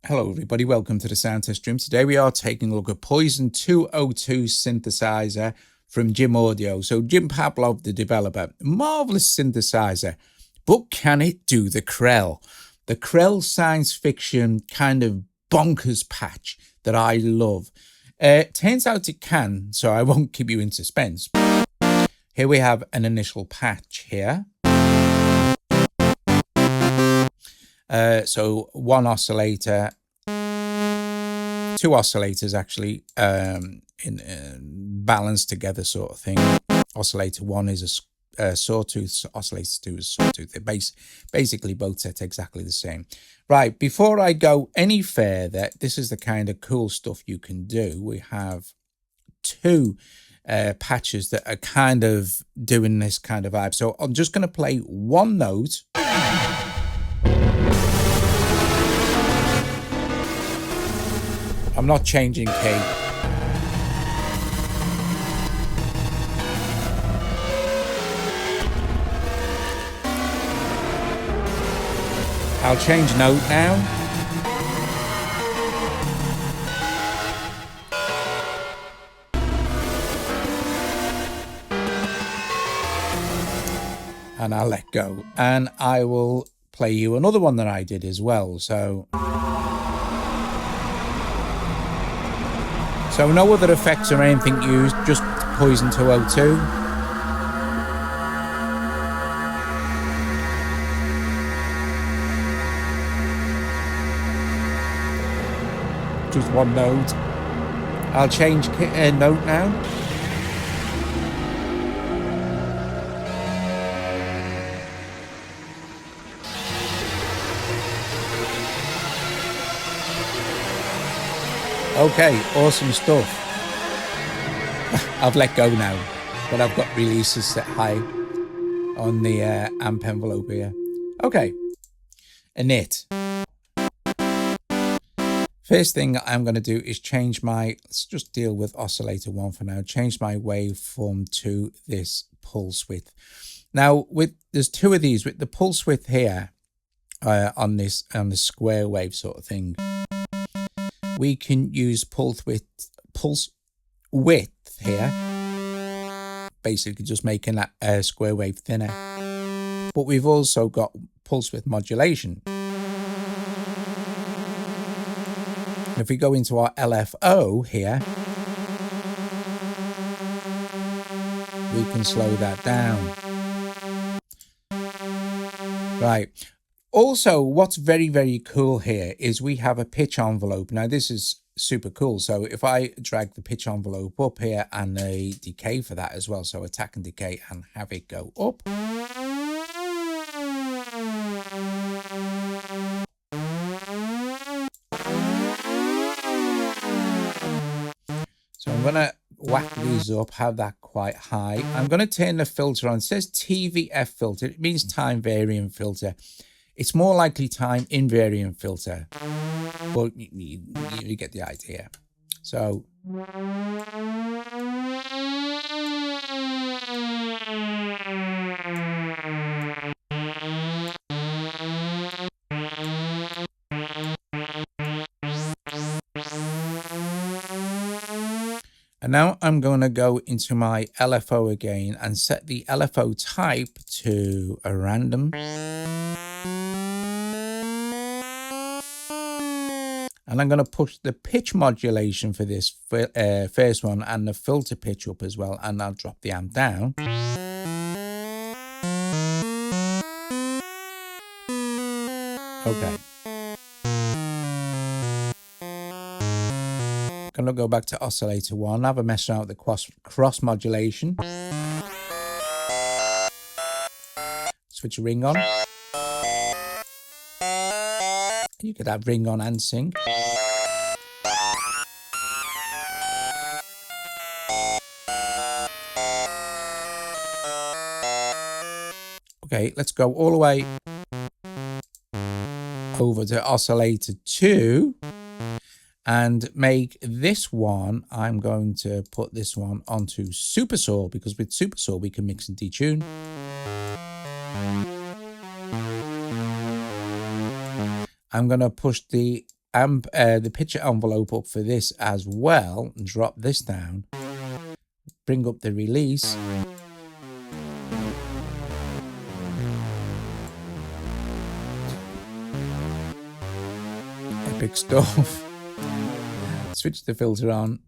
Hello everybody, welcome to the sound test stream. Today we are taking a look at POISON-202 synthesizer from Jim Audio. So Jim Pavlov, the developer, marvelous synthesizer, but can it do the Krell? The Krell science fiction kind of bonkers patch that I love. Turns out it can, so I won't keep you in suspense. Here we have an initial patch here. So one oscillator, two oscillators actually, balanced together sort of thing. Oscillator one is a sawtooth, oscillator two is a sawtooth. They're basically both set exactly the same. Right, before I go any further, this is the kind of cool stuff you can do. We have two patches that are kind of doing this kind of vibe. So I'm just going to play one note. I'm not changing key. I'll change note now. And I'll let go. And I will play you another one that I did as well. So no other effects or anything used, just POISON-202. Just one note. I'll change note now. Okay, awesome stuff. I've let go now, but I've got releases set high on the amp envelope here. Okay, init. First thing I'm going to do is change my, let's just deal with oscillator one for now, change my waveform to this pulse width. Now, there's two of these, with the pulse width here on the square wave sort of thing. We can use pulse width here, basically just making that square wave thinner. But we've also got pulse width modulation. If we go into our LFO here, we can slow that down. Right. Also, what's very, very cool here is we have a pitch envelope. Now, this is super cool. So if I drag the pitch envelope up here and a decay for that as well, so attack and decay and have it go up. So I'm going to whack these up, have that quite high. I'm going to turn the filter on. It says TVF filter. It means time varying filter. It's more likely time invariant filter, but you get the idea. So and now I'm going to go into my LFO again and set the LFO type to a random. And I'm going to push the pitch modulation for this first one and the filter pitch up as well. And I'll drop the amp down. Okay. Going to go back to oscillator one. Have a mess around with the cross modulation. Switch ring on. You could have ring on and sync. Okay, let's go all the way over to oscillator 2 and make this one. I'm going to put this one onto Super Saw because with Super Saw we can mix and detune. I'm going to push the the picture envelope up for this as well, and drop this down. Bring up the release. Epic stuff. Switch the filter on.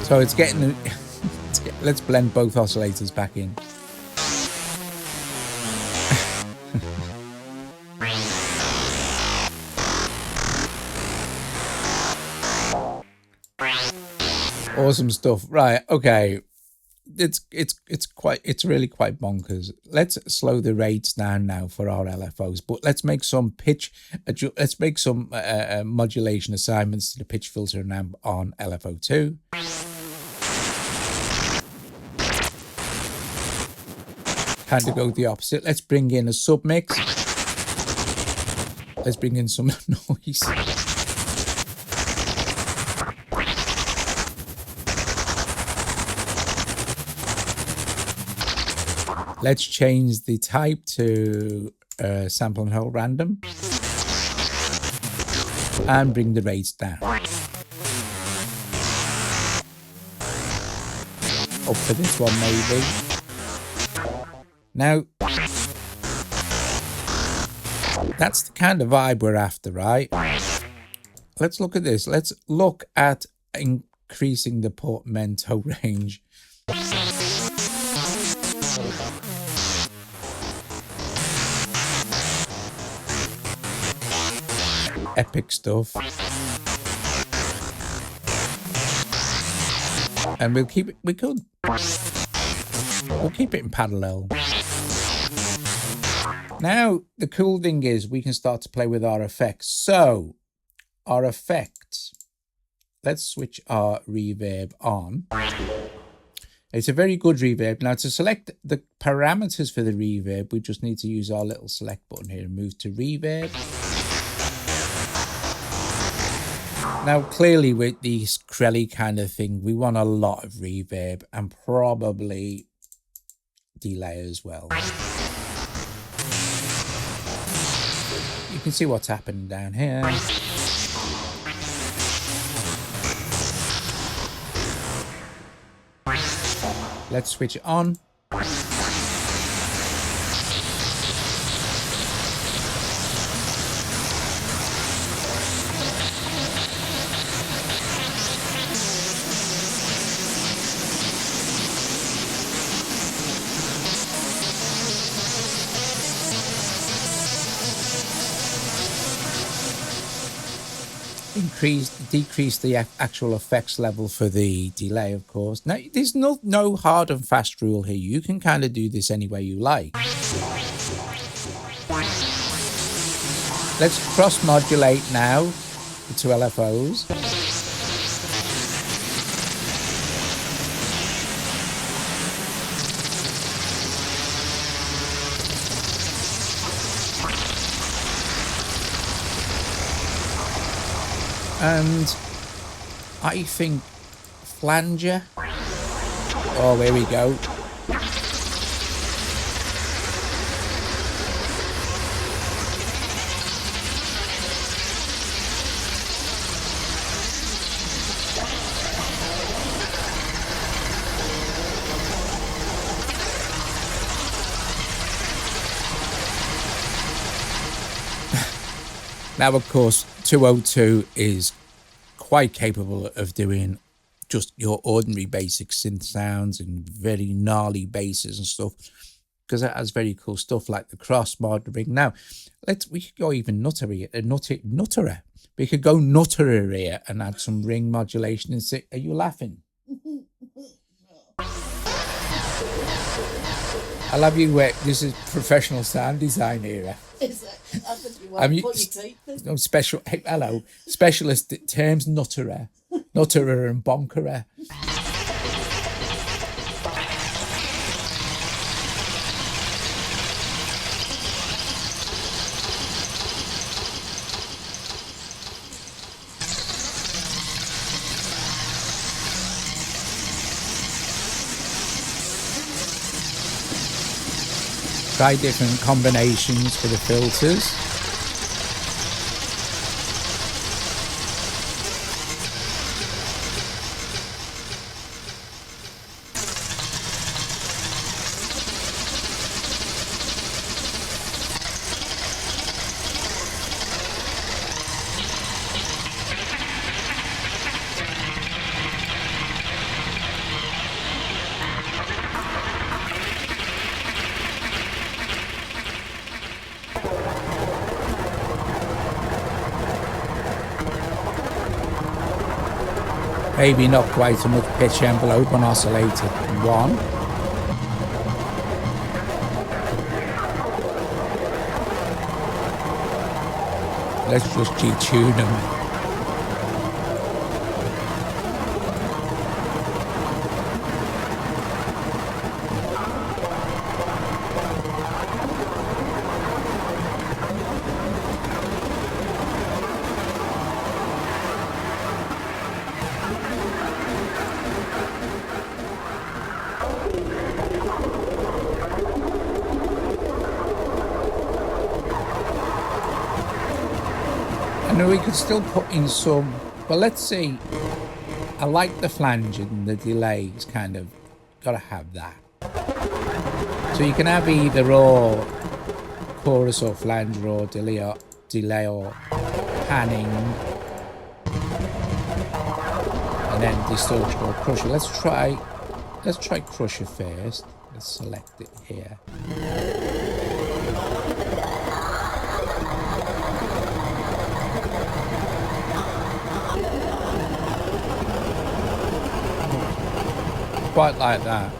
So it's getting, let's blend both oscillators back in. Awesome stuff. Right, okay. It's really quite bonkers. Let's slow the rates down now for our LFOs, but let's make some let's make some modulation assignments to the pitch filter and amp on LFO2. Kind of go the opposite. Let's bring in a submix. Let's bring in some noise. Let's change the type to sample and hold random. And bring the rates down. Up for this one maybe. Now, that's the kind of vibe we're after, right? Let's look at this. Let's look at increasing the portamento range. Epic stuff. And we'll keep it, we'll keep it in parallel. Now, the cool thing is we can start to play with our effects. So, our effects, let's switch our reverb on. It's a very good reverb. Now, to select the parameters for the reverb, we just need to use our little select button here and move to reverb. Now, clearly with this Krell-Like kind of thing, we want a lot of reverb and probably delay as well. You can see what's happening down here. Let's switch it on. Decrease the actual effects level for the delay, of course. Now, there's no hard and fast rule here. You can kind of do this any way you like. Let's cross-modulate now the two LFOs. And I think flanger. Oh, there we go. Now, of course, 202 is quite capable of doing just your ordinary basic synth sounds and very gnarly basses and stuff, because it has very cool stuff like the cross modeling. Now, we could go even nutterer. We could go nutterer here and add some ring modulation and say, are you laughing? I love you. This is professional sound design here. Is it? I think you want to put your teeth in. No special. Hey, hello, specialist terms: nutterer and bonkerer. Try different combinations for the filters. Maybe not quite so much pitch envelope on oscillator 1. Let's just detune them. And we could still put in some, but let's see. I like the flange and the delay. It's kind of got to have that. So you can have either or chorus or flange or delay or panning, and then distortion or crusher. Let's try crusher first. Let's select it here. Quite like that.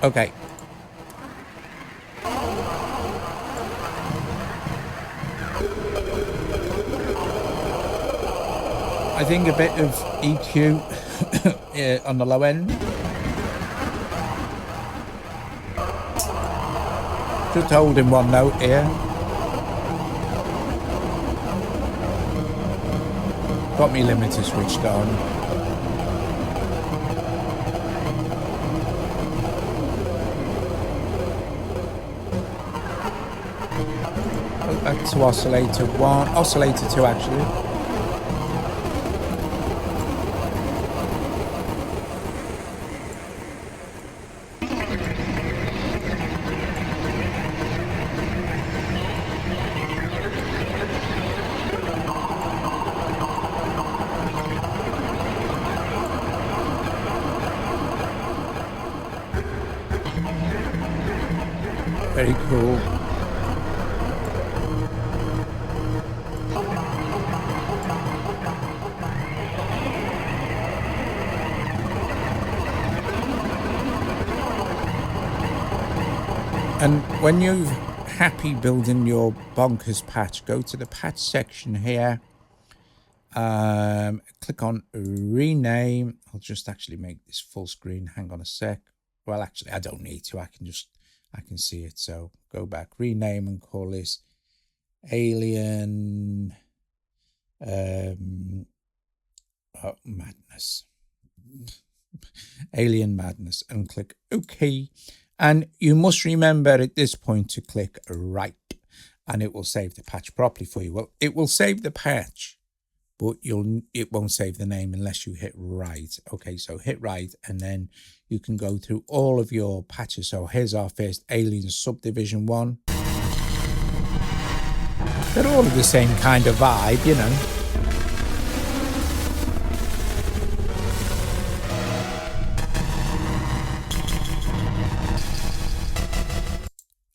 Okay. I think a bit of EQ on the low end. Just holding one note here. Got me limiter switched on. Go back to oscillator 1, oscillator 2 actually. Very cool. And when you're happy building your bonkers patch, go to the patch section here. Click on rename. I'll just actually make this full screen. Hang on a sec. Well, actually, I don't need to. I can see it. So go back, rename, and call this Alien Madness. Alien Madness, and click OK. And you must remember at this point to click right, and it will save the patch properly for you. Well, it will save the patch, but it won't save the name unless you hit right. Okay, so hit right, and then you can go through all of your patches. So here's our first Alien Subdivision 1. They're all the same kind of vibe, you know.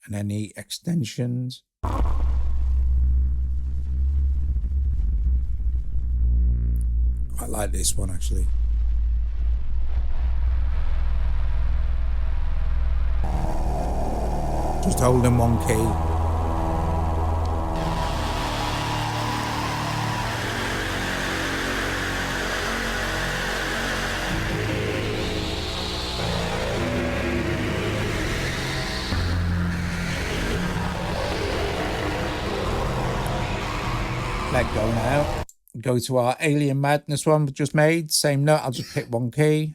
And any extensions. I like this one actually. Just holding one key. Let go now. Go to our Alien Madness one we just made. Same note, I'll just pick one key.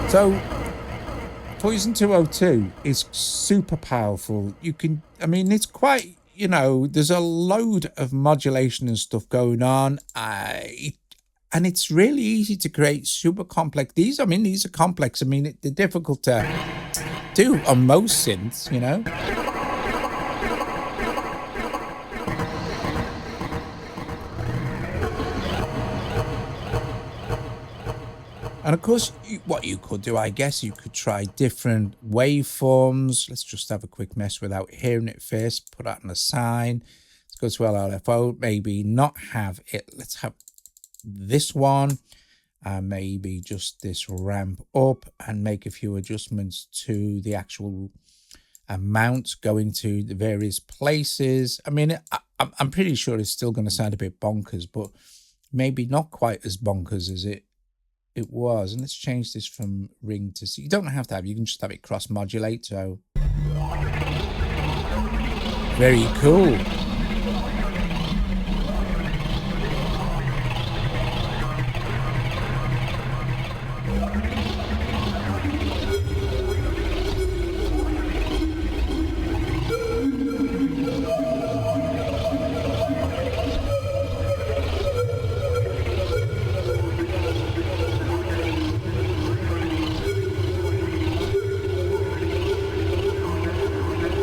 So Poison 202 is super powerful. You can, I mean, it's quite, you know, there's a load of modulation and stuff going on. And it's really easy to create super complex. These are complex. I mean, they're difficult to do on most synths, you know. And of course, what you could do, I guess, you could try different waveforms. Let's just have a quick mess without hearing it first. Put that on a sign. Let's go to LFO. Maybe not have it. Let's have this one. Maybe just this ramp up and make a few adjustments to the actual amount going to the various places. I mean, I'm pretty sure it's still going to sound a bit bonkers, but maybe not quite as bonkers as it was. And let's change this from ring to C. You don't have to have, you can just have it cross modulate. So very cool.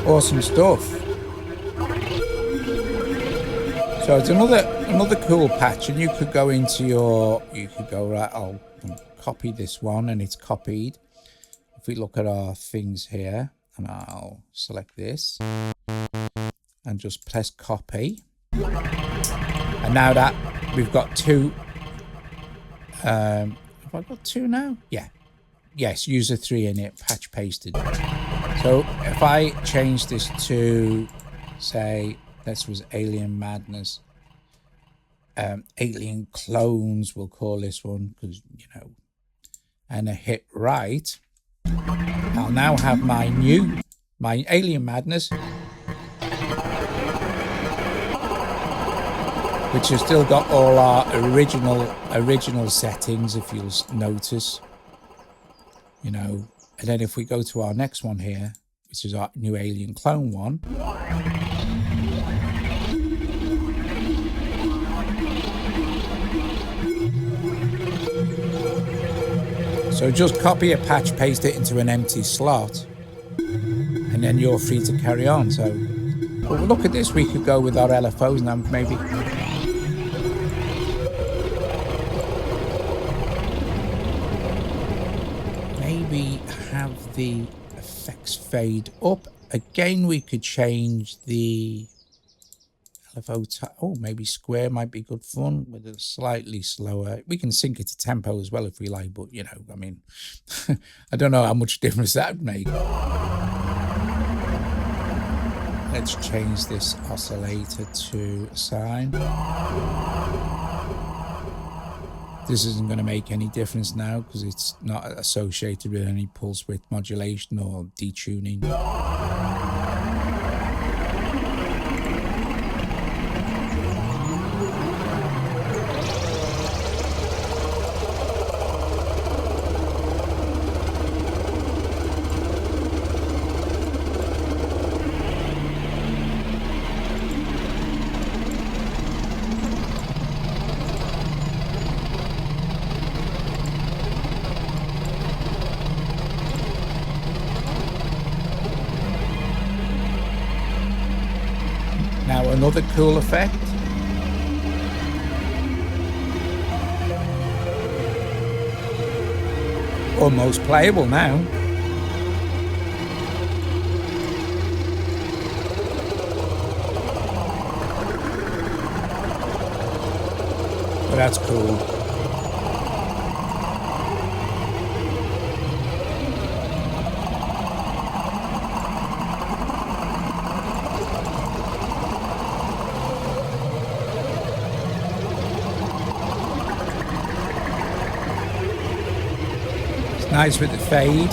Awesome stuff. So it's another cool patch, and you could go into right, I'll copy this one, and it's copied. If we look at our things here, and I'll select this and just press copy, and now that we've got two, have I got two now? Yeah, yes, user 3 in it, patch pasted. So if I change this to, say, this was Alien Madness, Alien Clones, we'll call this one, because, you know, and I hit right, I'll now have my Alien Madness, which has still got all our original settings, if you'll notice, you know. And then if we go to our next one here, which is our new Alien Clone one. So just copy a patch, paste it into an empty slot, and then you're free to carry on. So well, look at this, we could go with our LFOs now, maybe. Have the effects fade up. Again, we could change the LFO. Oh, maybe square might be good fun with a slightly slower. We can sync it to tempo as well if we like, but you know, I mean, I don't know how much difference that would make. Let's change this oscillator to a sine. This isn't going to make any difference now because it's not associated with any pulse width modulation or detuning. Another cool effect. Almost playable now. But that's cool. Nice with the fade.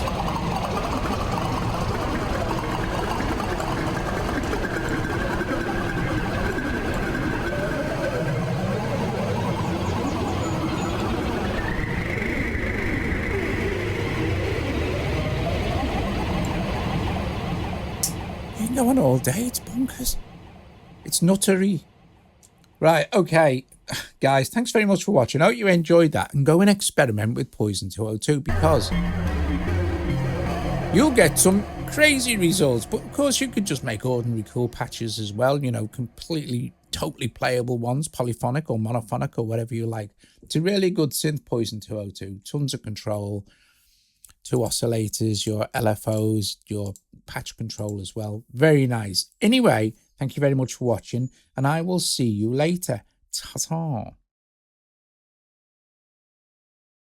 You can go on all day, it's bonkers. It's nuttery. Right, okay. Guys, thanks very much for watching. I hope you enjoyed that. And go and experiment with POISON-202 because you'll get some crazy results. But of course, you could just make ordinary cool patches as well. You know, completely, totally playable ones, polyphonic or monophonic or whatever you like. It's a really good synth, POISON-202. Tons of control. 2 oscillators, your LFOs, your patch control as well. Very nice. Anyway, thank you very much for watching, and I will see you later. Ta-ta.